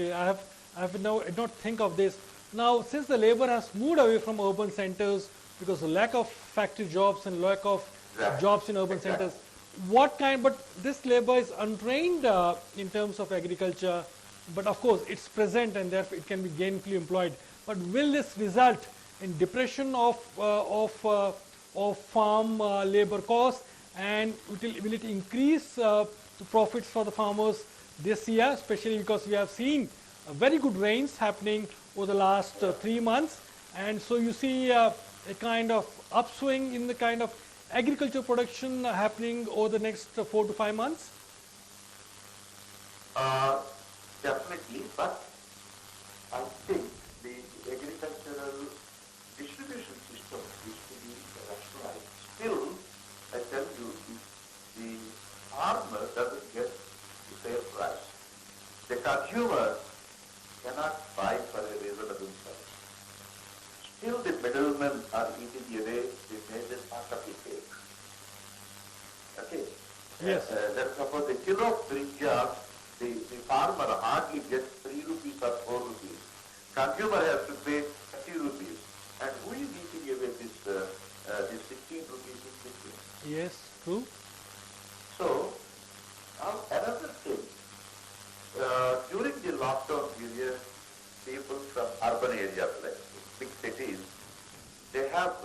Absolutely. I have now did not think of this. Now, since the labor has moved away from urban centers because of lack of factory jobs and lack of Exactly. jobs in urban Exactly. centers, what kind, but this labor is untrained in terms of agriculture, but of course it's present and therefore it can be gainfully employed. But will this result in depression of farm labor costs, and will it increase the profits for the farmers this year, especially because we have seen very good rains happening over the last 3 months, and so you see a kind of upswing in the kind of agriculture production happening over the next 4 to 5 months? Definitely, but I think the agricultural distribution system is to be rationalized. Still, I tell you, the farmer doesn't get the fair price. The consumer cannot buy for a reasonable price. Still, the middlemen are eating away the major part of the cake. Okay? Yes. Let's suppose a kilo of brinjal, the farmer hardly gets 3 rupees or 4 rupees. Consumer has to pay 30 rupees. And who is eating away this 16 rupees in between? Yes, true. So, now another thing, during the lockdown period, people from urban areas like big cities, they have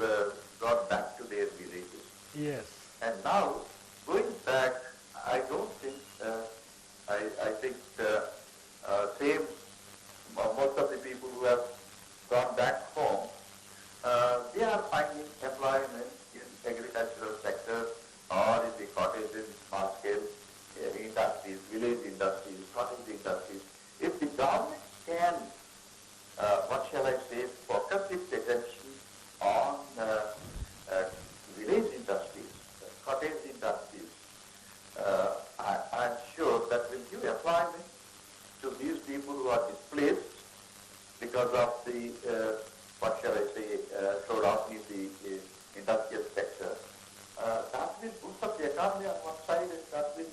gone back to their villages. Yes. And now, going back, I don't think, I think same, most of the people who have gone back home, they are finding employment in agricultural sector or in the cottage and small scale industries, village industries, cottage industries. If the government can, what shall I say, focus its attention on village industries, cottage industries, I'm sure that will give employment to these people who are displaced because of the, what shall I say, slowdown in the industrial sector. That will boost up the economy on one side, and that will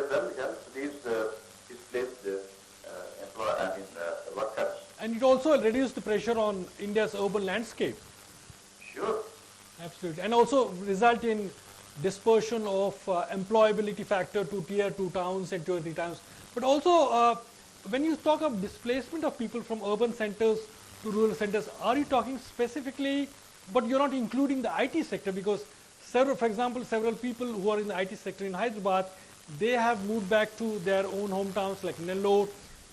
well help these displaced workers. And it also reduce the pressure on India's urban landscape. Sure. Absolutely. And also result in dispersion of employability factor to tier 2 towns and tier 3 towns. But also, when you talk of displacement of people from urban centers to rural centers, are you talking specifically, but you're not including the IT sector, because several, for example, several people who are in the IT sector in Hyderabad, they have moved back to their own hometowns like Nellore,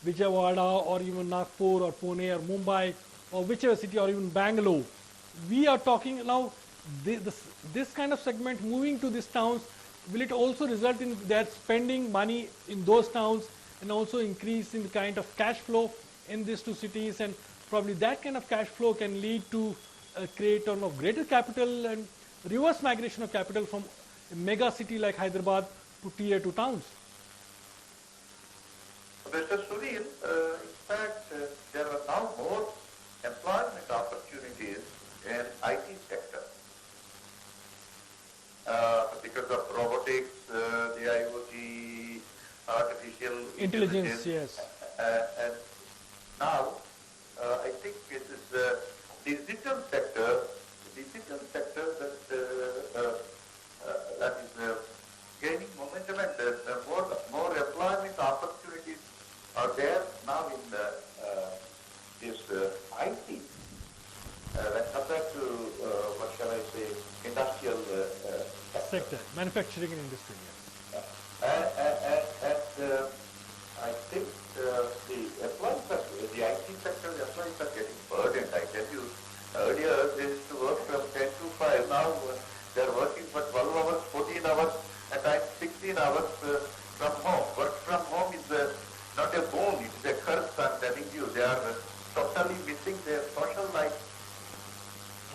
Vijayawada, or even Nagpur or Pune or Mumbai or whichever city, or even Bangalore. We are talking now, this kind of segment moving to these towns, will it also result in their spending money in those towns and also increase in the kind of cash flow in these two cities, and probably that kind of cash flow can lead to a creation of greater capital and reverse migration of capital from a mega city like Hyderabad to tier 2 towns? Mr. Sunil, in fact, there are now more employment opportunities in IT sector because of robotics, the IoT, artificial intelligence. Yes. And now, I think it is digital sector that is gaining momentum, and more employment opportunities are there now in this IT when compared to what shall I say, industrial Sector, manufacturing and industry. Yes. And I think the employees are, the IT sector, the employees are getting burdened. I tell you, earlier they used to work from 10 to 5. Now they are working for 12 hours, 14 hours, at times 16 hours from home. Work from home is not a boon, it is a curse, I'm telling you. They are totally missing their social life.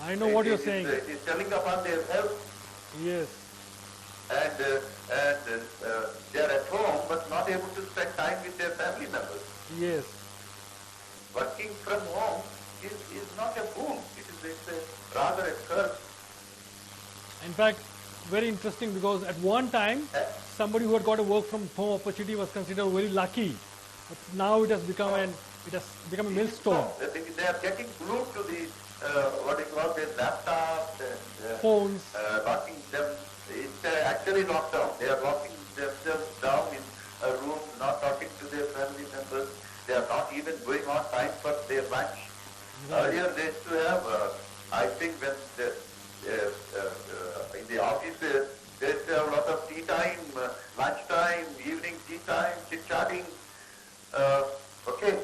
I know what you're saying. It is telling upon their health. Yes. And they are at home but not able to spend time with their family members. Yes. Working from home is not a boon. It's a rather a curse. In fact, very interesting, because at one time, somebody who had got a work from home opportunity was considered very lucky. But now it has become a millstone. They are getting glued to the what you call their laptops and Phones. locking them. It's actually lockdown. They are locking themselves down in a room, not talking to their family members. They are not even going on time for their lunch. Earlier they used to have, I think when in the offices, they used to have a lot of tea time, lunch time, evening tea time, chit-chatting. Okay,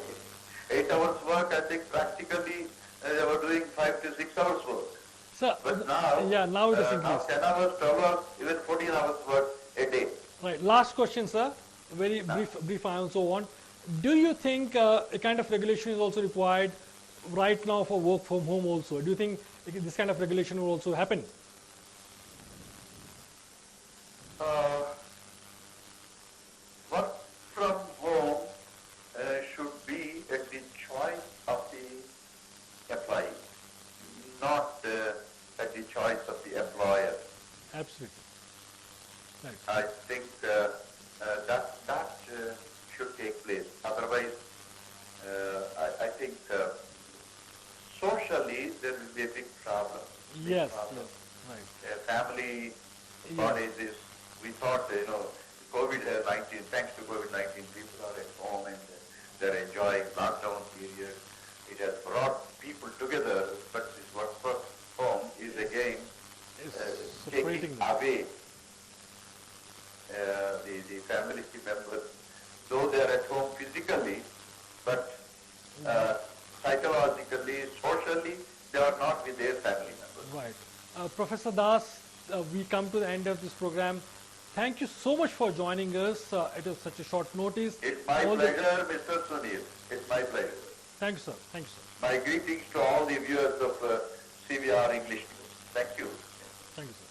8 hours work, I think practically they were doing 5 to 6 hours work. Sir, But now, now it has now increased. 10 hours, 12 hours, even 14 hours work a day. Right. Last question, sir. Very brief I also want. Do you think a kind of regulation is also required right now for work from home also? Do you think this kind of regulation will also happen? Work from home should be at the choice of the employee, not at the choice of the employer. Absolutely. Right. I think that should take place. Otherwise, I think socially there will be a big problem. Yes. Problem. Right. Family bodies is, we thought, COVID-19, thanks to COVID-19, people are at home and they're enjoying lockdown period. It has brought people together, but this work from home is again taking away the family members, though they are at home physically, but psychologically, socially, they are not with their family members. Right. Professor Das, we come to the end of this program. Thank you so much for joining us at such a short notice. It's my pleasure, Mr. Sunil. It's my pleasure. Thank you, sir. Thank you, sir. My greetings to all the viewers of CVR English News. Thank you. Thank you, sir.